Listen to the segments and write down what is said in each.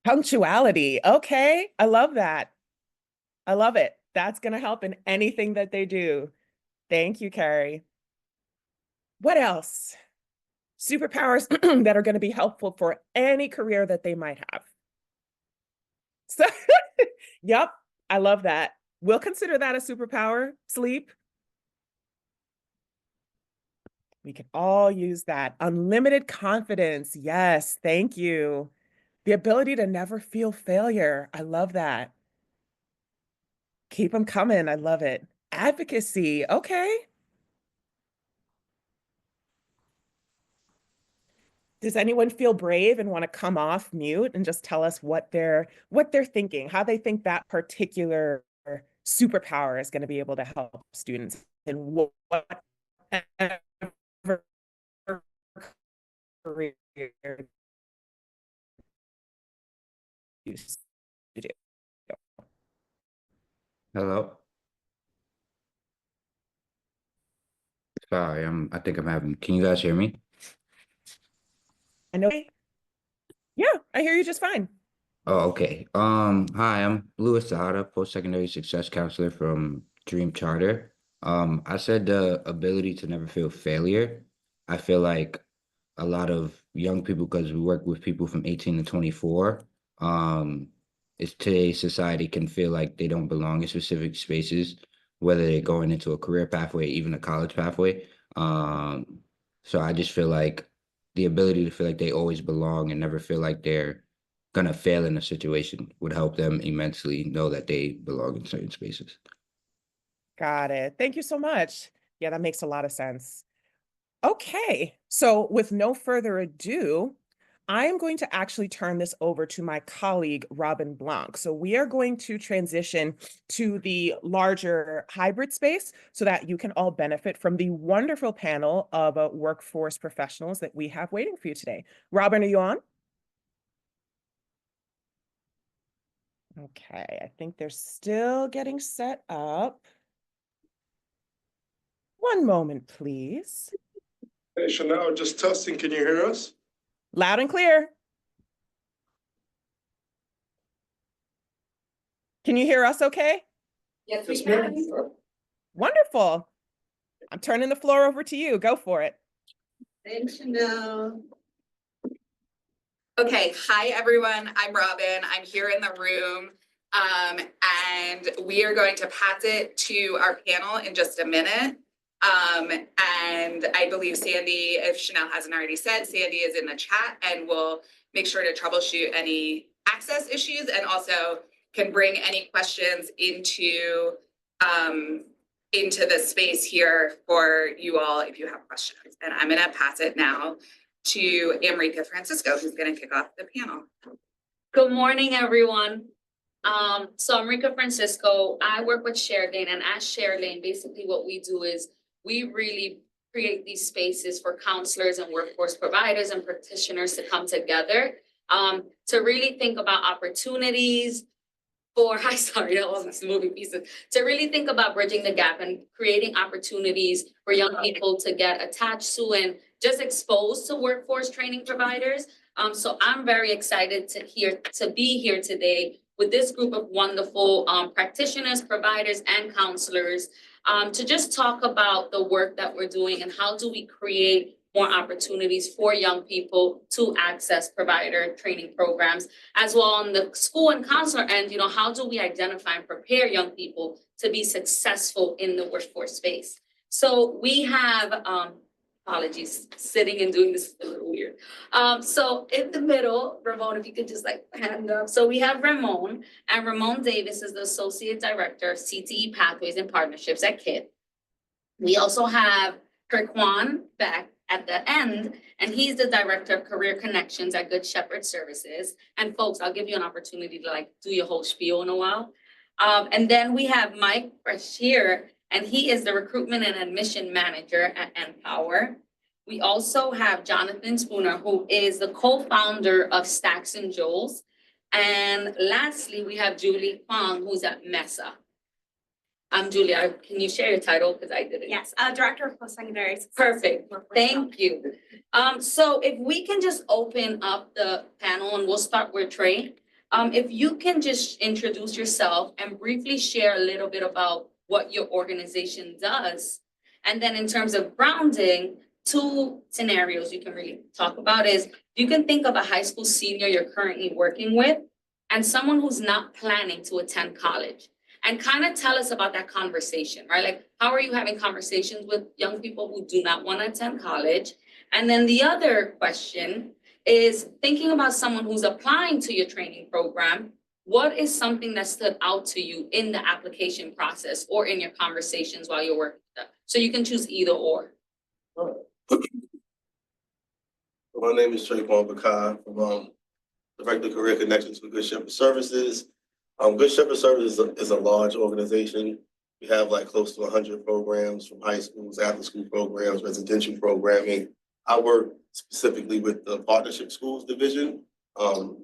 Punctuality. Okay. I love that. I love it. That's going to help in anything that they do. Thank you, Carrie. What else? Superpowers that are going to be helpful for any career that they might have. So, yep, I love that. We'll consider that a superpower, sleep. We can all use that. Unlimited confidence. Yes, thank you. The ability to never feel failure. I love that. Keep them coming. I love it. Advocacy. Okay. Does anyone feel brave and want to come off mute and just tell us what they're thinking, how they think that particular superpower is going to be able to help students in whatever career you do. Hello. Sorry, I think I'm having. Can you guys hear me? I know. Yeah, I hear you just fine. Oh, okay. Hi, I'm Louis Tejada, post-secondary success counselor from Dream Charter. I said the ability to never feel failure. I feel like a lot of young people, because we work with people from 18 to 24, it's today's society can feel like they don't belong in specific spaces, whether they're going into a career pathway, even a college pathway. So I just feel like the ability to feel like they always belong and never feel like they're gonna fail in a situation would help them immensely know that they belong in certain spaces. Got it. Thank you so much. Yeah, that makes a lot of sense. Okay, so with no further ado, I am going to actually turn this over to my colleague, Robin Blanc. So we are going to transition to the larger hybrid space so that you can all benefit from the wonderful panel of workforce professionals that we have waiting for you today. Robin, are you on? Okay, I think they're still getting set up. One moment, please. Hey, Chanel, just testing. Can you hear us? Loud and clear. Can you hear us okay? Yes, we can. Wonderful. I'm turning the floor over to you. Go for it. Thanks, Chanel. Okay, hi everyone. I'm Robin. I'm here in the room. And we are going to pass it to our panel in just a minute. And I believe Sandy, if Chanel hasn't already said, Sandy is in the chat and will make sure to troubleshoot any access issues and also can bring any questions into the space here for you all if you have questions. And I'm gonna pass it now to Amrika Francisco, who's gonna kick off the panel. Good morning, everyone. So I'm Rika Francisco. I work with ShareLane, and as ShareLane, basically what we do is we really create these spaces for counselors and workforce providers and practitioners to come together to really think about opportunities for, all these moving pieces, to really think about bridging the gap and creating opportunities for young people to get attached to and just exposed to workforce training providers. So I'm very excited to be here today with this group of wonderful practitioners, providers, and counselors to just talk about the work that we're doing and how do we create more opportunities for young people to access provider training programs, as well on the school and counselor end, how do we identify and prepare young people to be successful in the workforce space? So we have, apologies, sitting and doing this is a little weird. So in the middle, Ramon, if you could just hand up. So we have Ramon, and Ramon Davis is the Associate Director of CTE Pathways and Partnerships at KIT. We also have Kirkwan Beck at the end, and he's the Director of Career Connections at Good Shepherd Services. And folks, I'll give you an opportunity to do your whole spiel in a while. And then we have Mike Fresh here, and he is the Recruitment and Admission Manager at Empower. We also have Jonathan Spooner, who is the co-founder of Stacks and Joels. And lastly, we have Julie Fong, who's at MESA. Julia, can you share your title? Because I didn't. Yes, Director of Post-Secondary Success. Perfect. Thank you. So if we can just open up the panel and we'll start with Trey. If you can just introduce yourself and briefly share a little bit about what your organization does. And then in terms of grounding, two scenarios you can really talk about is you can think of a high school senior you're currently working with and someone who's not planning to attend college. And kind of tell us about that conversation, right? Like, how are you having conversations with young people who do not want to attend college? And then the other question is thinking about someone who's applying to your training program. What is something that stood out to you in the application process or in your conversations while you're working with them? So you can choose either or. My name is Trayvon Bakai from Director of Career Connections for Good Shepherd Services. Good Shepherd Services is a large organization. We have like close to 100 programs from high schools, after school programs, residential programming. I work specifically with the Partnership Schools Division,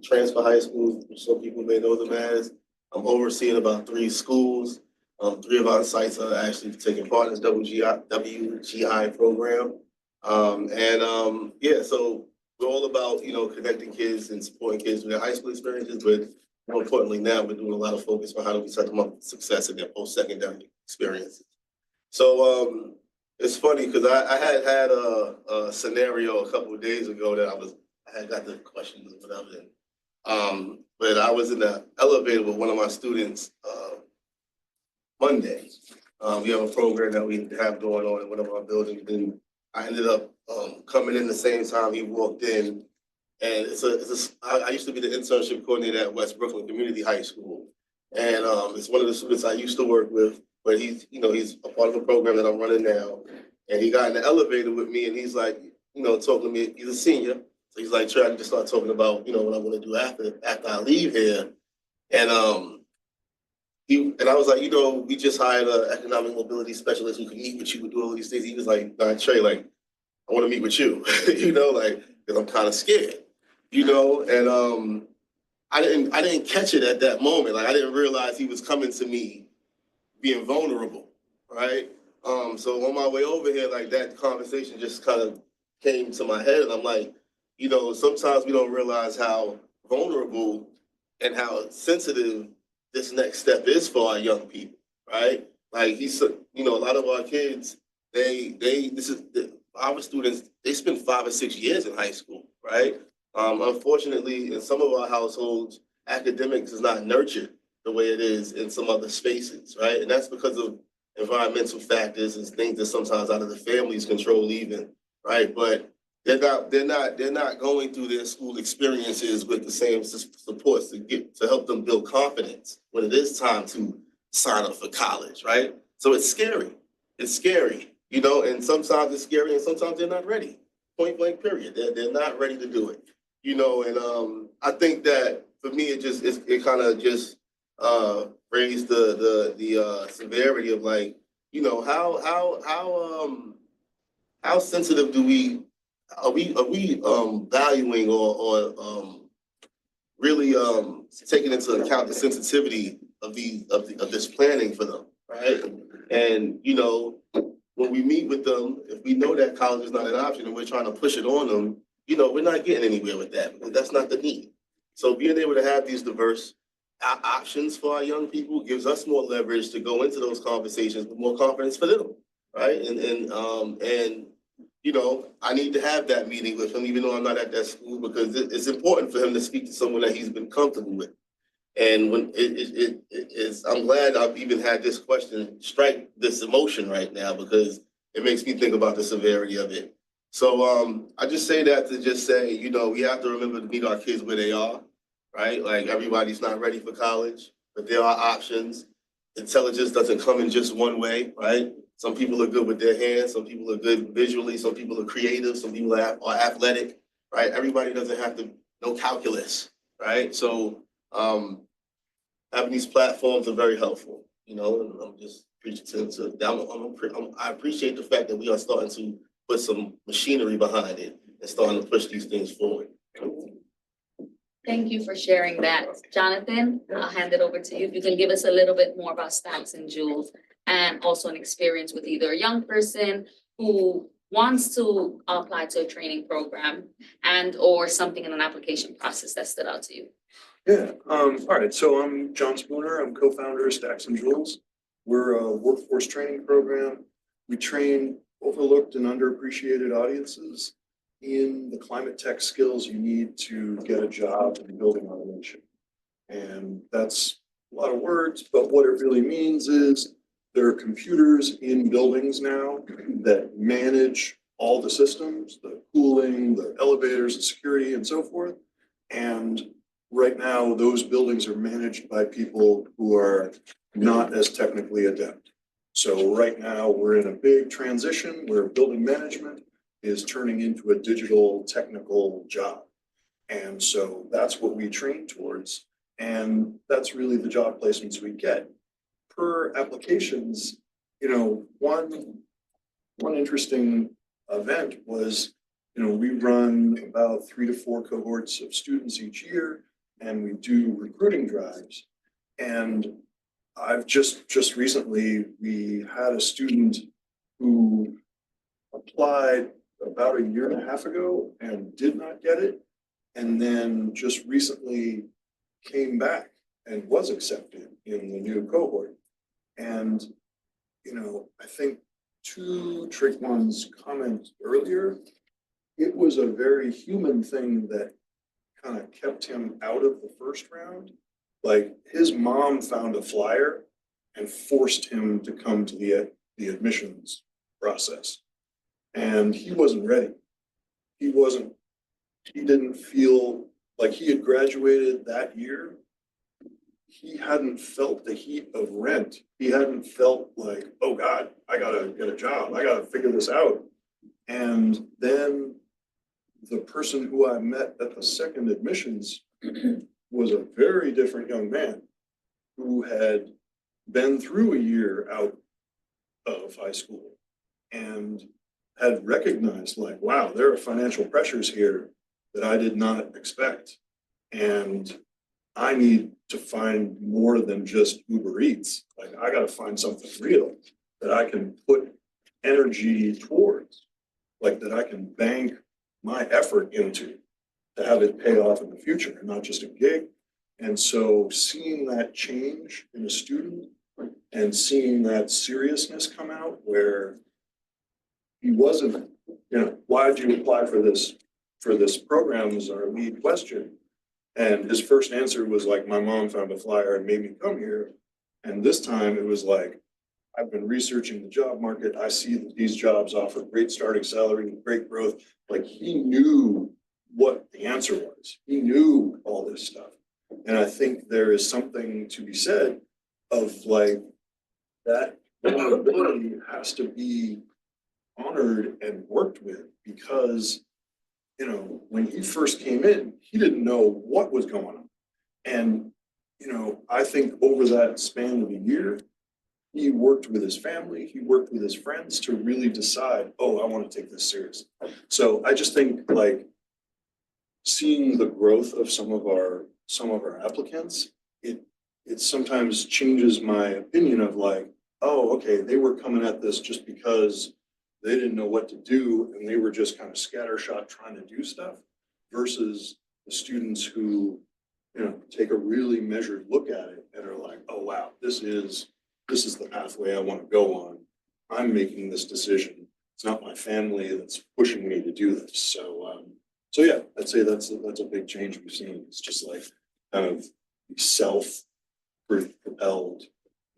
transfer high schools, which some people may know them as. I'm overseeing about 3 schools. 3 of our sites are actually taking part in this WGI program. Yeah, so we're all about, connecting kids and supporting kids with their high school experiences, but more importantly now, we're doing a lot of focus on how do we set them up for success in their post-secondary experiences. So it's funny because I had a scenario a couple of days ago that I had got the questions or whatever. But I was in the elevator with one of my students Monday. We have a program that we have going on in one of our buildings, and I ended up coming in the same time he walked in. And I used to be the internship coordinator at West Brooklyn Community High School. And it's one of the students I used to work with, but he's a part of a program that I'm running now. And he got in the elevator with me and he's like, talking to me, he's a senior. So he's like, trying to start talking about, what I want to do after I leave here. And I was like, we just hired an economic mobility specialist who can meet with you and do all these things. He was like, nah, Trey, like, I want to meet with you, because I'm kind of scared. And I didn't catch it at that moment. Like I didn't realize he was coming to me being vulnerable, right? So on my way over here, like that conversation just kind of came to my head, and I'm like, sometimes we don't realize how vulnerable and how sensitive this next step is for our young people, right? Like a lot of our kids, our students, they spend 5 or 6 years in high school, right? Unfortunately, in some of our households, academics is not nurtured the way it is in some other spaces, right? And that's because of environmental factors and things that sometimes out of the family's control even, right? But they're not going through their school experiences with the same supports to help them build confidence when it is time to sign up for college, right? So it's scary. It's scary, and sometimes it's scary and sometimes they're not ready. Point blank period. They're not ready to do it. And I think that for me, it kind of just raised the severity of like, how sensitive are we valuing or really taking into account the sensitivity of this planning for them, right? And when we meet with them, if we know that college is not an option and we're trying to push it on them, we're not getting anywhere with that because that's not the need. So being able to have these diverse options for our young people gives us more leverage to go into those conversations with more confidence for them, right? And I need to have that meeting with him, even though I'm not at that school, because it's important for him to speak to someone that he's been comfortable with. And when it is, I'm glad I've even had this question strike this emotion right now because it makes me think about the severity of it. So I just say that to just say, we have to remember to meet our kids where they are, right? Like everybody's not ready for college, but there are options. Intelligence doesn't come in just one way, right? Some people are good with their hands, some people are good visually, some people are creative, some people are athletic, right? Everybody doesn't have to know calculus, right? So having these platforms are very helpful, and I'm just preaching to them. I appreciate the fact that we are starting to put some machinery behind it and starting to push these things forward. Thank you for sharing that. Jonathan, I'll hand it over to you. If you can give us a little bit more about Stacks and Jewels and also an experience with either a young person who wants to apply to a training program and or something in an application process that stood out to you. Yeah, all right, so I'm John Spooner, I'm co-founder of Stacks and Jewels. We're a workforce training program. We train overlooked and underappreciated audiences in the climate tech skills you need to get a job in building automation. And that's a lot of words, but what it really means is there are computers in buildings now that manage all the systems, the cooling, the elevators, the security, and so forth. And right now, those buildings are managed by people who are not as technically adept. So right now, we're in a big transition where building management is turning into a digital technical job. And so that's what we train towards. And that's really the job placements we get. Per applications, you know, one interesting event was, you know, we run about 3 to 4 cohorts of students each year, and we do recruiting drives. And I've just recently, we had a student who applied about a year and a half ago and did not get it. And then just recently came back and was accepted in the new cohort. And, you know, I think to Trick One's comment earlier, it was a very human thing that kind of kept him out of the first round. Like his mom found a flyer and forced him to come to the admissions process. And he wasn't ready. He didn't feel like he had graduated that year. He hadn't felt the heat of rent. He hadn't felt like, oh God, I gotta get a job. I gotta figure this out. And then the person who I met at the second admissions was a very different young man who had been through a year out of high school and had recognized like, wow, there are financial pressures here that I did not expect. And I need to find more than just Uber Eats. Like I gotta find something real that I can put energy towards, like that I can bank my effort into to have it pay off in the future and not just a gig. And so seeing that change in a student and seeing that seriousness come out where he wasn't, you know, why did you apply for this program was our lead question. And his first answer was like, my mom found a flyer and made me come here. And this time it was like, I've been researching the job market. I see that these jobs offer great starting salary and great growth. Like he knew what the answer was. He knew all this stuff. And I think there is something to be said of like that vulnerability has to be honored and worked with because, you know, when he first came in, he didn't know what was going on. And, you know, I think over that span of a year, he worked with his family, he worked with his friends to really decide, oh, I want to take this seriously. So I just think like seeing the growth of some of our applicants, it sometimes changes my opinion of like, oh, okay, they were coming at this just because they didn't know what to do and they were just kind of scattershot trying to do stuff versus the students who, you know, take a really measured look at it and are like, oh, wow, this is the pathway I want to go on. I'm making this decision. It's not my family that's pushing me to do this. So yeah, I'd say that's a big change we've seen. It's just like kind of self-propelled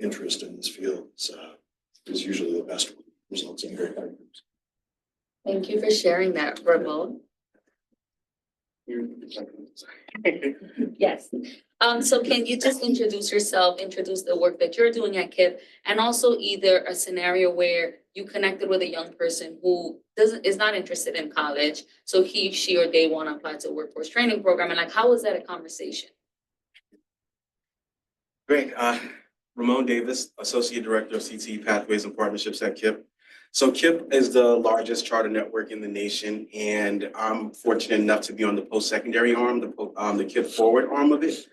interest in this field is usually the best one. Results in great outcomes. Thank you for sharing that, Ramon. Yes. So can you just introduce yourself, introduce the work that you're doing at KIPP, and also either a scenario where you connected with a young person who is not interested in college, so he, she, or they want to apply to a workforce training program, and like, how was that a conversation? Great. Ramon Davis, Associate Director of CTE Pathways and Partnerships at KIPP. So KIPP is the largest charter network in the nation, and I'm fortunate enough to be on the post-secondary arm, the KIPP Forward arm of it.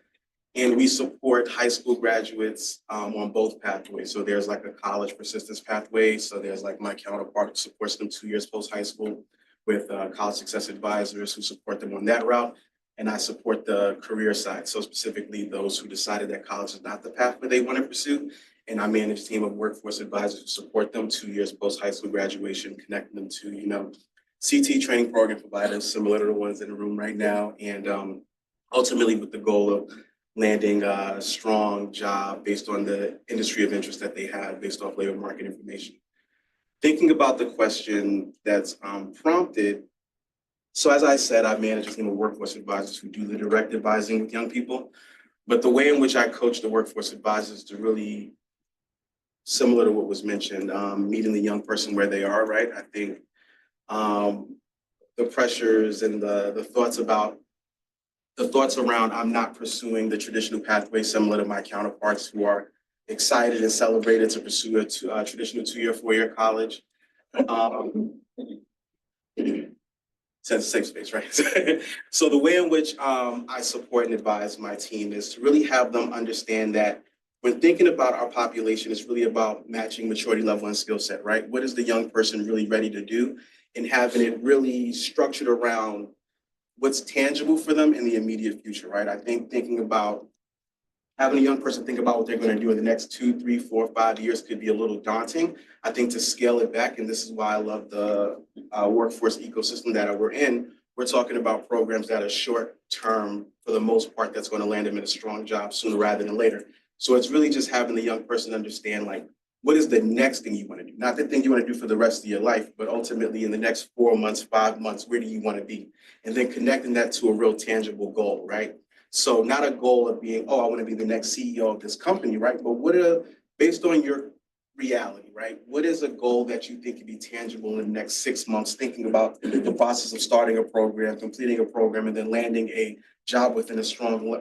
And we support high school graduates on both pathways. So there's like a college persistence pathway. So there's like my counterpart who supports them 2 years post-high school with college success advisors who support them on that route. and I support the career side. So specifically those who decided that college is not the pathway they want to pursue. And I manage a team of workforce advisors to support them 2 years post high school graduation, connecting them to, CT training program providers similar to the ones in the room right now. And ultimately with the goal of landing a strong job based on the industry of interest that they have based off labor market information. Thinking about the question that's prompted, so as I said, I manage a team of workforce advisors who do the direct advising with young people, but the way in which I coach the workforce advisors to really, similar to what was mentioned, meeting the young person where they are, right? I think the pressures and the thoughts around I'm not pursuing the traditional pathway similar to my counterparts who are excited and celebrated to pursue a traditional 2-year, 4-year college. Sense of safe space, right? So the way in which I support and advise my team is to really have them understand that when thinking about our population, it's really about matching maturity level and skill set, right? What is the young person really ready to do? And having it really structured around what's tangible for them in the immediate future, right? I think thinking about having a young person think about what they're going to do in the next 2, 3, 4, 5 years could be a little daunting. I think to scale it back, and this is why I love the workforce ecosystem that we're in, we're talking about programs that are short term for the most part that's going to land them in a strong job sooner rather than later. So it's really just having the young person understand, like, what is the next thing you want to do? Not the thing you want to do for the rest of your life, but ultimately in the next 4 months, 5 months, where do you want to be? And then connecting that to a real tangible goal, right? So not a goal of being, oh, I want to be the next CEO of this company, right? But based on your reality, right? What is a goal that you think could be tangible in the next 6 months, thinking about the process of starting a program, completing a program, and then landing a job within a strong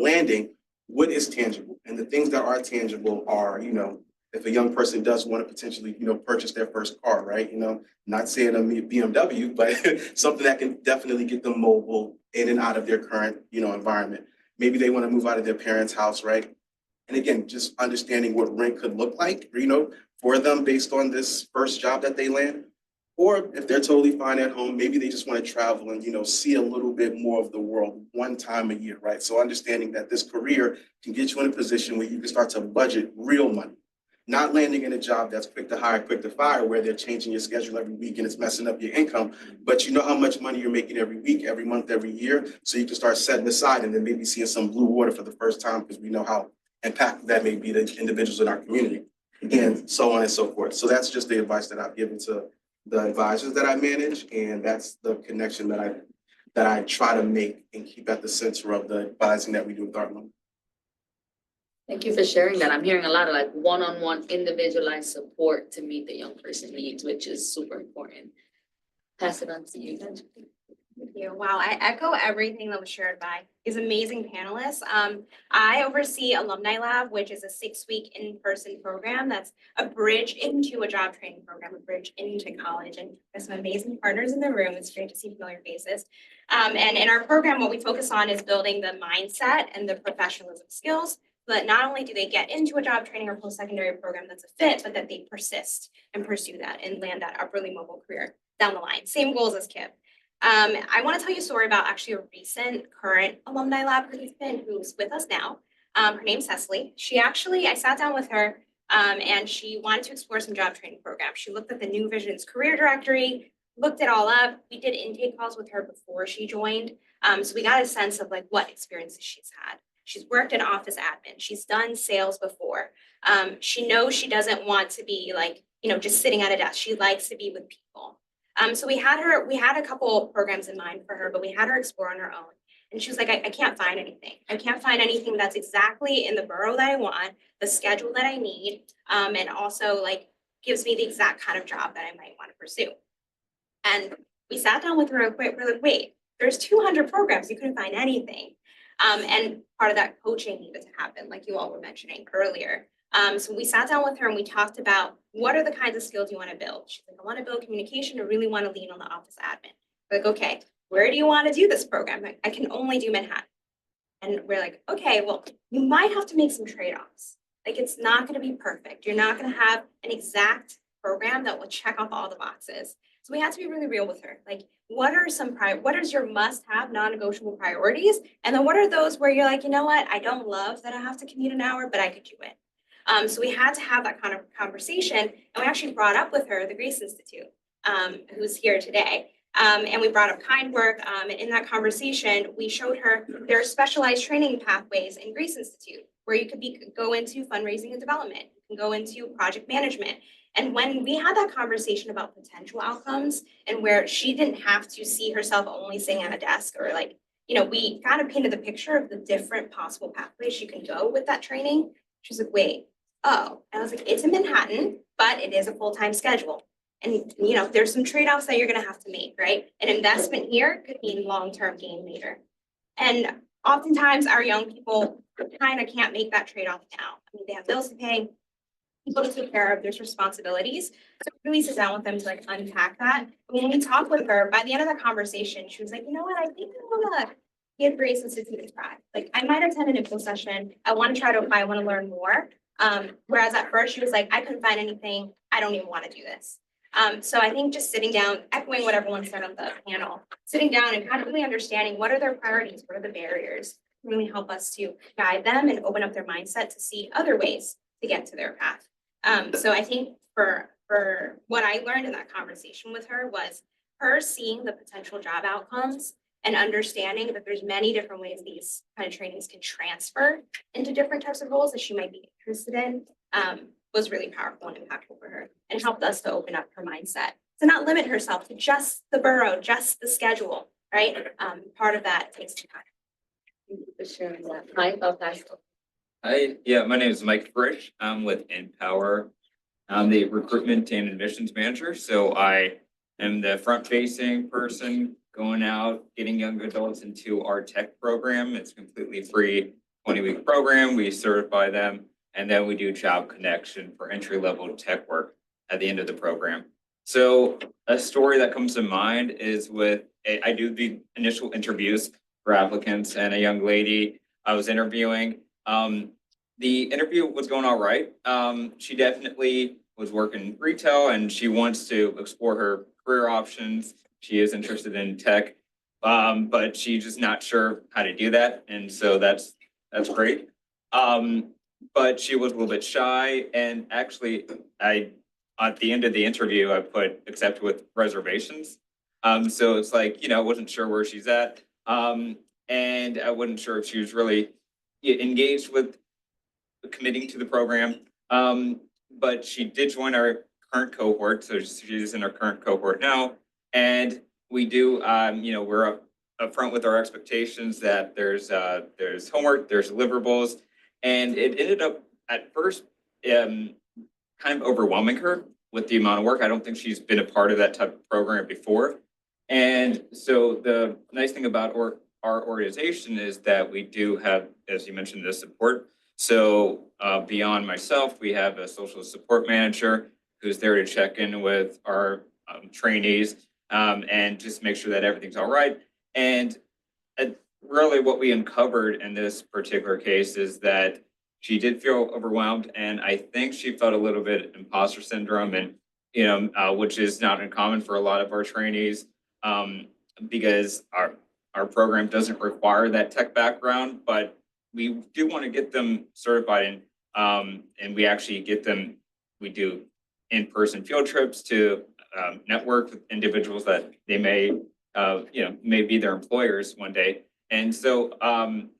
landing? What is tangible? And the things that are tangible are, if a young person does want to potentially, purchase their first car, right? Not saying a BMW, but something that can definitely get them mobile in and out of their current, environment. Maybe they want to move out of their parents' house, right? And again, just understanding what rent could look like, for them based on this first job that they land. Or if they're totally fine at home, maybe they just want to travel and, see a little bit more of the world one time a year, right? So understanding that this career can get you in a position where you can start to budget real money, not landing in a job that's quick to hire, quick to fire, where they're changing your schedule every week and it's messing up your income, but you know how much money you're making every week, every month, every year. So you can start setting aside and then maybe seeing some blue water for the first time because we know how impactful that may be to individuals in our community, and so on and so forth. So that's just the advice that I've given to the advisors that I manage, and that's the connection that I try to make and keep at the center of the advising that we do with our loan. Thank you for sharing that. I'm hearing a lot of like one-on-one individualized support to meet the young person needs, which is super important. Pass it on to you. Thank you. Wow, I echo everything that was shared by these amazing panelists. I oversee Alumni Lab, which is a 6-week in-person program that's a bridge into a job training program, a bridge into college. And there's some amazing partners in the room. It's great to see familiar faces. And in our program, what we focus on is building the mindset and the professionalism skills, so that not only do they get into a job training or post-secondary program that's a fit, but that they persist and pursue that and land that upwardly mobile career down the line. Same goals as Kip. I want to tell you a story about actually a recent current Alumni Lab participant who's with us now. Her name's Cecily. I sat down with her and she wanted to explore some job training programs. She looked at the New Vision's career directory, looked it all up. We did intake calls with her before she joined. So we got a sense of like what experiences she's had. She's worked in office admin. She's done sales before. She knows she doesn't want to be like, just sitting at a desk. She likes to be with people. So we had a couple programs in mind for her, but we had her explore on her own. And she was like, I can't find anything. I can't find anything that's exactly in the borough that I want, the schedule that I need, and also like gives me the exact kind of job that I might want to pursue. And we sat down with her real quick. We're like, wait, there's 200 programs. You couldn't find anything. And part of that coaching needed to happen, like you all were mentioning earlier. So we sat down with her and we talked about what are the kinds of skills you want to build. She's like, I want to build communication. I really want to lean on the office admin. We're like, okay, where do you want to do this program? Like, I can only do Manhattan. And we're like, okay, well, you might have to make some trade-offs. Like, it's not going to be perfect. You're not going to have an exact program that will check off all the boxes. So we had to be really real with her. Like, what is your must-have non-negotiable priorities? And then what are those where you're like, you know what, I don't love that I have to commute an hour, but I could do it. So we had to have that kind of conversation, and we actually brought up with her the Grace Institute, who's here today. And we brought up kind work. And in that conversation, we showed her there are specialized training pathways in Grace Institute where you could go into fundraising and development, you can go into project management. And when we had that conversation about potential outcomes and where she didn't have to see herself only sitting at a desk or like, we kind of painted the picture of the different possible pathways she can go with that training. She was like, wait, oh, and I was like, it's in Manhattan, but it is a full-time schedule. And, there's some trade-offs that you're gonna have to make, right? An investment here could mean long-term gain later. And oftentimes our young people kind of can't make that trade-off now. I mean, they have bills to pay, people to take care of, there's responsibilities. So we really sit down with them to like unpack that. When we talked with her, by the end of the conversation, she was like, you know what, I think I wanna give Grace Institute a try. Like, I might attend an info session, I wanna try to apply, I wanna learn more. Whereas at first she was like, I couldn't find anything, I don't even wanna do this. So I think just sitting down, echoing what everyone said on the panel, sitting down and kind of really understanding what are their priorities, what are the barriers, really help us to guide them and open up their mindset to see other ways to get to their path. So I think for what I learned in that conversation with her was her seeing the potential job outcomes and understanding that there's many different ways these kind of trainings can transfer into different types of roles that she might be interested in. Was really powerful and impactful for her and helped us to open up her mindset to not limit herself to just the borough, just the schedule, right? Part of that takes time. Thank you for sharing that. Mike, I'll pass it. Hi, my name is Mike Frisch. I'm with Empower. I'm the recruitment and admissions manager. So I am the front facing person going out, getting young adults into our tech program. It's completely free, 20-week program. We certify them. And then we do job connection for entry-level tech work at the end of the program. So a story that comes to mind is I do the initial interviews for applicants, and a young lady I was interviewing. The interview was going all right. She definitely was working retail and she wants to explore her career options. She is interested in tech, but she's just not sure how to do that. And so that's great. But she was a little bit shy, and actually at the end of the interview, I put accept with reservations. So it's like, I wasn't sure where she's at. And I wasn't sure if she was really engaged with committing to the program. But she did join our current cohort. So she's in our current cohort now. And we do, we're upfront with our expectations that there's homework, there's deliverables. And it ended up at first kind of overwhelming her with the amount of work. I don't think she's been a part of that type of program before. And so the nice thing about our organization is that we do have, as you mentioned, the support. So beyond myself, we have a social support manager who's there to check in with our trainees and just make sure that everything's all right. And really what we uncovered in this particular case is that she did feel overwhelmed, and I think she felt a little bit imposter syndrome, and which is not uncommon for a lot of our trainees, because our program doesn't require that tech background, but we do want to get them certified, and we actually get them. We do in-person field trips to network with individuals that they may be their employers one day. And so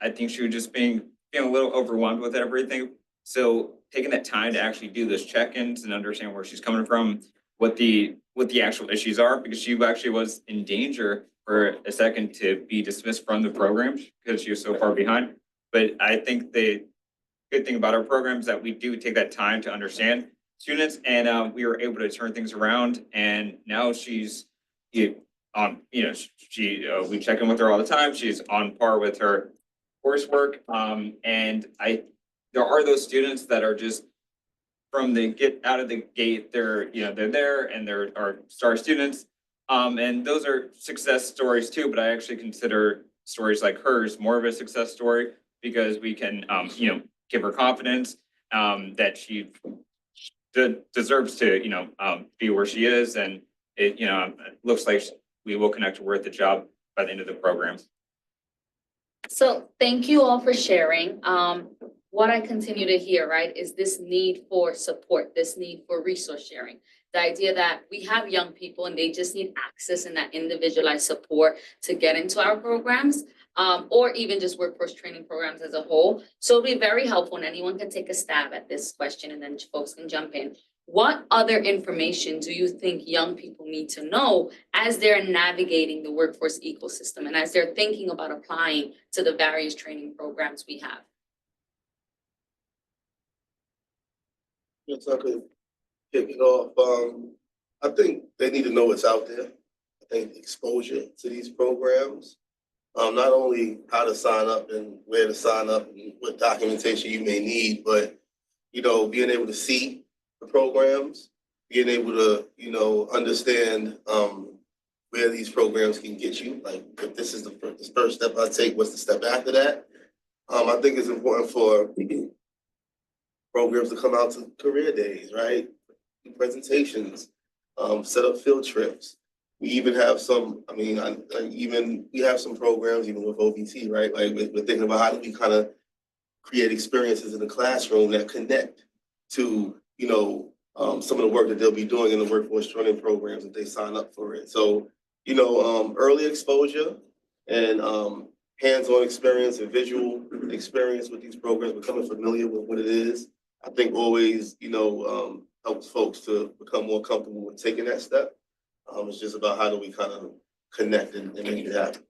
I think she was just feeling a little overwhelmed with everything. So taking that time to actually do those check-ins and understand where she's coming from, what the actual issues are, because she actually was in danger for a second to be dismissed from the program because she was so far behind. But I think the good thing about our program is that we do take that time to understand students, and we were able to turn things around. And now she's we check in with her all the time. She's on par with her coursework. And there are those students that are just from the get out of the gate, they're there and they're our star students. And those are success stories too, but I actually consider stories like hers more of a success story because we can give her confidence that she deserves to be where she is, and it, it looks like we will connect her with the job by the end of the program. So thank you all for sharing. What I continue to hear, right, is this need for support, this need for resource sharing. The idea that we have young people and they just need access and that individualized support to get into our programs, or even just workforce training programs as a whole. So it'll be very helpful, and anyone can take a stab at this question and then folks can jump in. What other information do you think young people need to know as they're navigating the workforce ecosystem and as they're thinking about applying to the various training programs we have? Yes, I could kick it off. I think they need to know what's out there. I think exposure to these programs, not only how to sign up and where to sign up and what documentation you may need, but, being able to see the programs, being able to, understand where these programs can get you. Like, if this is the first step I take, what's the step after that? I think it's important for programs to come out to career days, right? Presentations, set up field trips. We even have some, we have some programs even with OBT, right? Like we're thinking about how do we kind of create experiences in the classroom that connect to, some of the work that they'll be doing in the workforce training programs if they sign up for it. So, early exposure and hands-on experience and visual experience with these programs, becoming familiar with what it is, I think always, helps folks to become more comfortable with taking that step. It's just about how do we kind of connect and make it happen.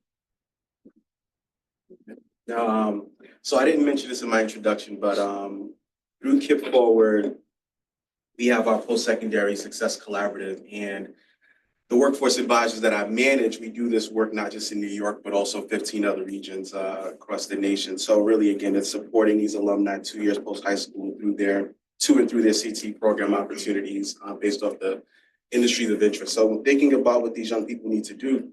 So I didn't mention this in my introduction, but through KIP Forward, we have our post-secondary success collaborative, and the workforce advisors that I manage, we do this work not just in New York, but also 15 other regions across the nation. So really, again, it's supporting these alumni 2 years post-high school through their CT program opportunities based off the industries of interest. So when thinking about what these young people need to do,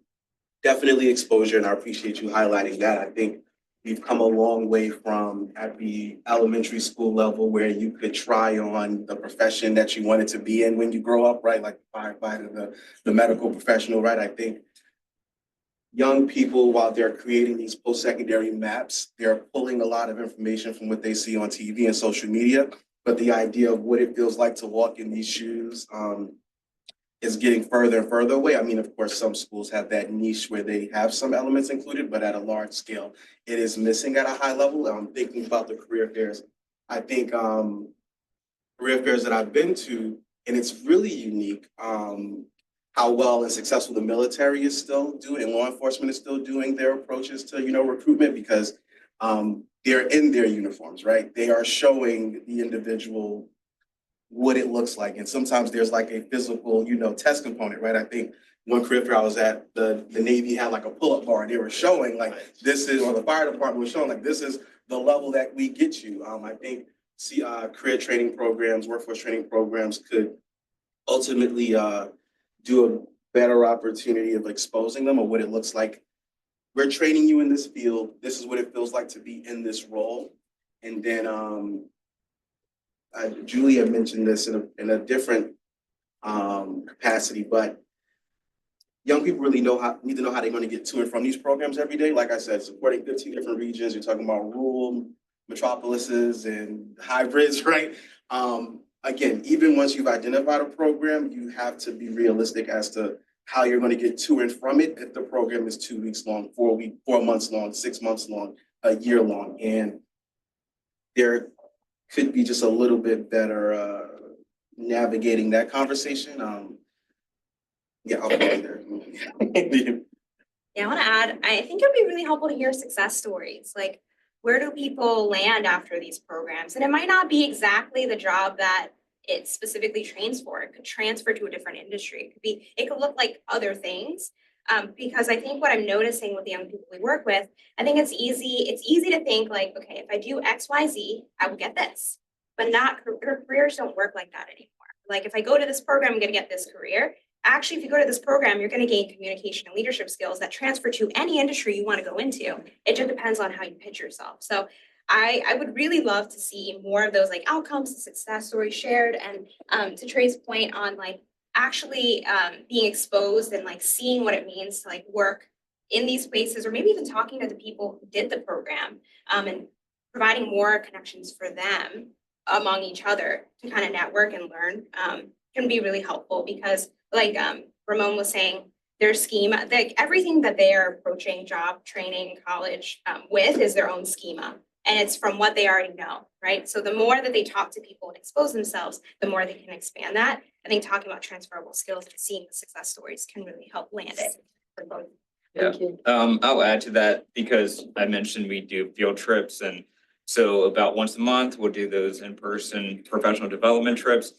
definitely exposure, and I appreciate you highlighting that. I think we've come a long way from at the elementary school level where you could try on the profession that you wanted to be in when you grow up, right? Like the firefighter, the medical professional, right? I think young people, while they're creating these post-secondary maps, they're pulling a lot of information from what they see on TV and social media, but the idea of what it feels like to walk in these shoes is getting further and further away. I mean, of course, some schools have that niche where they have some elements included, but at a large scale, it is missing at a high level. I'm thinking about the career fairs. I think career fairs that I've been to, and it's really unique how well and successful the military is still doing, and law enforcement is still doing their approaches to, recruitment, because they're in their uniforms, right? They are showing the individual what it looks like. And sometimes there's like a physical, test component, right? I think one career fair I was at, the Navy had like a pull-up bar. They were showing like, this is, or the fire department was showing like, this is the level that we get you. I think career training programs, workforce training programs could ultimately do a better opportunity of exposing them or what it looks like. We're training you in this field. This is what it feels like to be in this role. And then Julia mentioned this in a different capacity, but young people really need to know how they're going to get to and from these programs every day. Like I said, supporting 15 different regions. You're talking about rural metropolises and hybrids, right? Again, even once you've identified a program, you have to be realistic as to how you're going to get to and from it. If the program is 2 weeks long, 4 months long, 6 months long, a year long, and there could be just a little bit better navigating that conversation. Yeah, I'll be there. Yeah, I want to add, I think it'd be really helpful to hear success stories. Like, where do people land after these programs? And it might not be exactly the job that it specifically trains for. It could transfer to a different industry. It could look like other things. Because I think what I'm noticing with the young people we work with, I think it's easy to think like, okay, if I do X, Y, Z, I will get this. But careers don't work like that anymore. Like, if I go to this program, I'm going to get this career. Actually, if you go to this program, you're going to gain communication and leadership skills that transfer to any industry you want to go into. It just depends on how you pitch yourself. So I would really love to see more of those like outcomes, success stories shared. And to Trey's point on like actually being exposed and like seeing what it means to like work in these places, or maybe even talking to the people who did the program, and providing more connections for them among each other to kind of network and learn, can be really helpful, because like Ramon was saying, their schema, like everything that they are approaching job training, college with is their own schema. And it's from what they already know, right? So the more that they talk to people and expose themselves, the more they can expand that. I think talking about transferable skills and seeing the success stories can really help land it for both. Yeah, I'll add to that because I mentioned we do field trips, and so about once a month, we'll do those in-person professional development trips.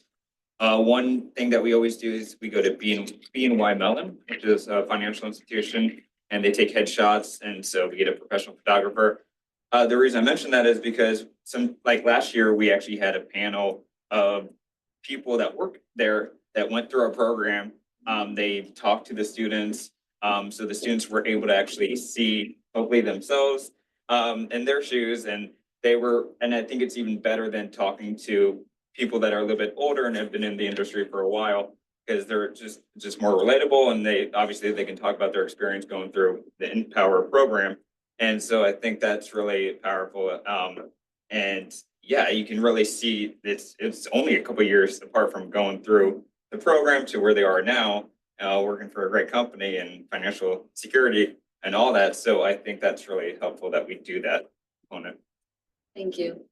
One thing that we always do is we go to BNY Mellon, which is a financial institution, and they take headshots, and so we get a professional photographer. The reason I mention that is because like last year, we actually had a panel of people that work there that went through our program. They talked to the students. So the students were able to actually see hopefully themselves in their shoes, and I think it's even better than talking to people that are a little bit older and have been in the industry for a while, because they're just more relatable, and they can talk about their experience going through the Empower program. And so I think that's really powerful. And yeah, you can really see it's only a couple of years apart from going through the program to where they are now, working for a great company and financial security and all that. So I think that's really helpful that we do that component. Thank you.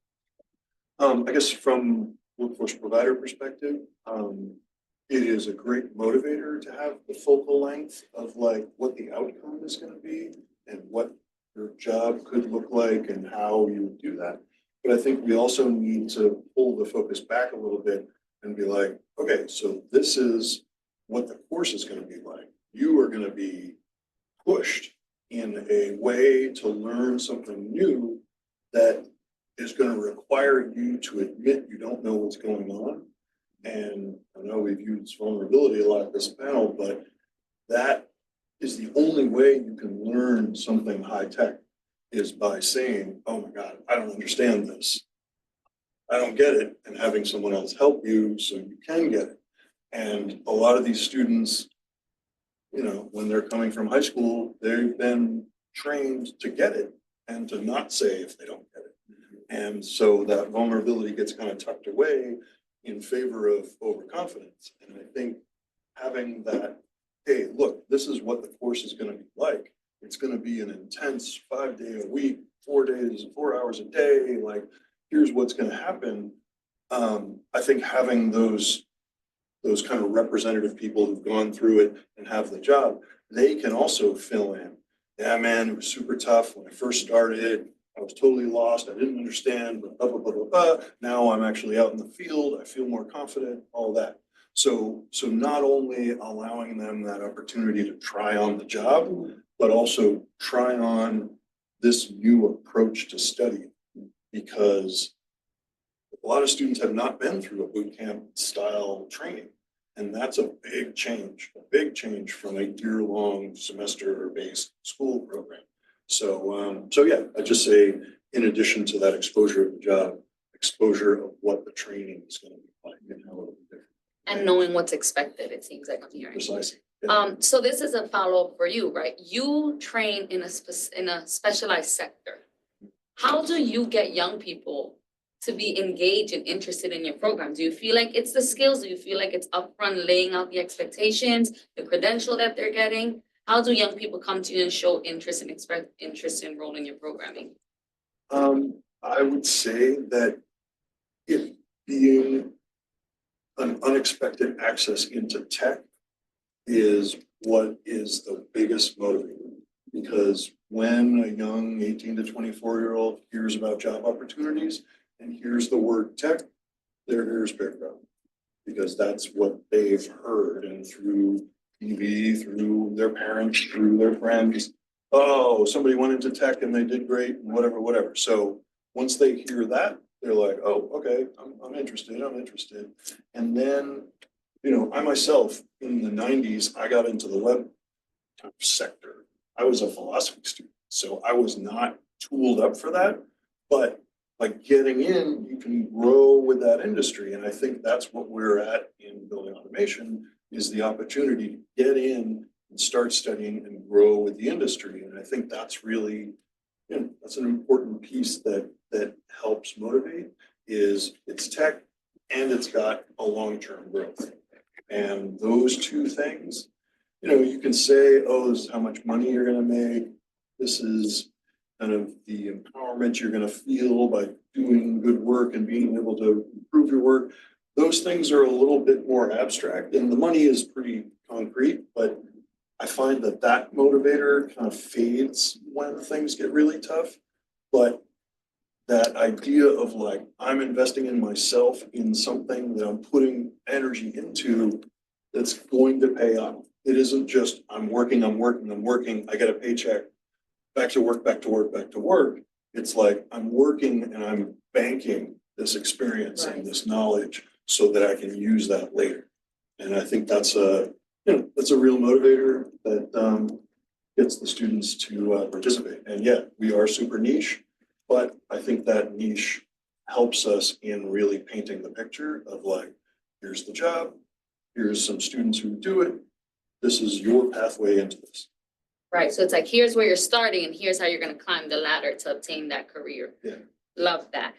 I guess from workforce provider perspective, it is a great motivator to have the focal length of like what the outcome is going to be and what your job could look like and how you would do that. But I think we also need to pull the focus back a little bit and be like, okay, so this is what the course is going to be like. You are going to be pushed in a way to learn something new that is going to require you to admit you don't know what's going on. And I know we've used vulnerability a lot at this panel, but that is the only way you can learn something high tech, is by saying, oh my God, I don't understand this. I don't get it. And having someone else help you so you can get it. And a lot of these students, you know, when they're coming from high school, they've been trained to get it and to not say if they don't get it. And so that vulnerability gets kind of tucked away in favor of overconfidence. And I think having that, hey, look, this is what the course is going to be like. It's going to be an intense 5-day-a-week, 4 hours a day. Like, here's what's going to happen. I think having those kind of representative people who've gone through it and have the job, they can also fill in. Yeah, man, it was super tough when I first started. I was totally lost. I didn't understand, but blah, blah, blah, blah, blah. Now I'm actually out in the field. I feel more confident, all that. So not only allowing them that opportunity to try on the job, but also try on this new approach to study, because a lot of students have not been through a boot camp style training. And that's a big change from a year-long semester-based school program. So yeah, I just say, in addition to that exposure of the job, exposure of what the training is going to be like and how it'll be different. And knowing what's expected, it seems like I'm hearing. Precisely. Yeah. So this is a follow-up for you, right? You train in a specialized sector. How do you get young people to be engaged and interested in your program? Do you feel like it's the skills? Do you feel like it's upfront laying out the expectations, the credential that they're getting? How do young people come to you and show interest and express interest in enrolling in your programming? I would say that it being an unexpected access into tech is what is the biggest motivator. Because when a young 18 to 24-year-old hears about job opportunities and hears the word tech, their ears perk up, because that's what they've heard, and through TV, through their parents, through their friends. Oh, somebody went into tech and they did great, and whatever. So once they hear that, they're like, oh, okay, I'm interested. And then, you know, I myself in the 90s, I got into the web sector. I was a philosophy student, so I was not tooled up for that. But like getting in, you can grow with that industry. And I think that's what we're at in building automation, is the opportunity to get in and start studying and grow with the industry. And I think that's really, that's an important piece that helps motivate, is it's tech and it's got a long-term growth. And those two things, you can say, oh, this is how much money you're gonna make. This is kind of the empowerment you're gonna feel by doing good work and being able to improve your work. Those things are a little bit more abstract, and the money is pretty concrete, but I find that motivator kind of fades when things get really tough. But that idea of like, I'm investing in myself in something that I'm putting energy into that's going to pay off. It isn't just I'm working, I get a paycheck, back to work. It's like I'm working and I'm banking this experience and this knowledge so that I can use that later. And I think that's a real motivator that gets the students to participate. And yeah, we are super niche, but I think that niche helps us in really painting the picture of like, here's the job, here's some students who do it, this is your pathway into this. Right, so it's like, here's where you're starting and here's how you're gonna climb the ladder to obtain that career. Yeah. Love that.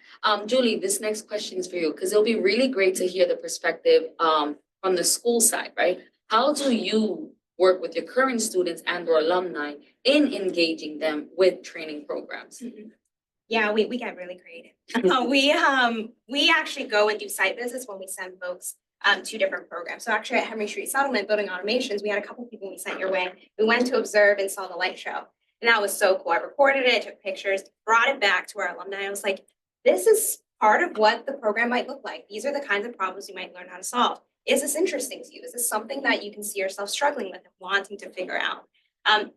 Julie, this next question is for you, because it'll be really great to hear the perspective from the school side, right? How do you work with your current students and or alumni in engaging them with training programs? Yeah, we get really creative. We actually go and do site visits when we send folks to different programs. So actually at Henry Street Settlement, building automations, we had a couple people we sent your way. We went to observe and saw the light show. And that was so cool. I recorded it, took pictures, brought it back to our alumni. I was like, this is part of what the program might look like. These are the kinds of problems you might learn how to solve. Is this interesting to you? Is this something that you can see yourself struggling with and wanting to figure out?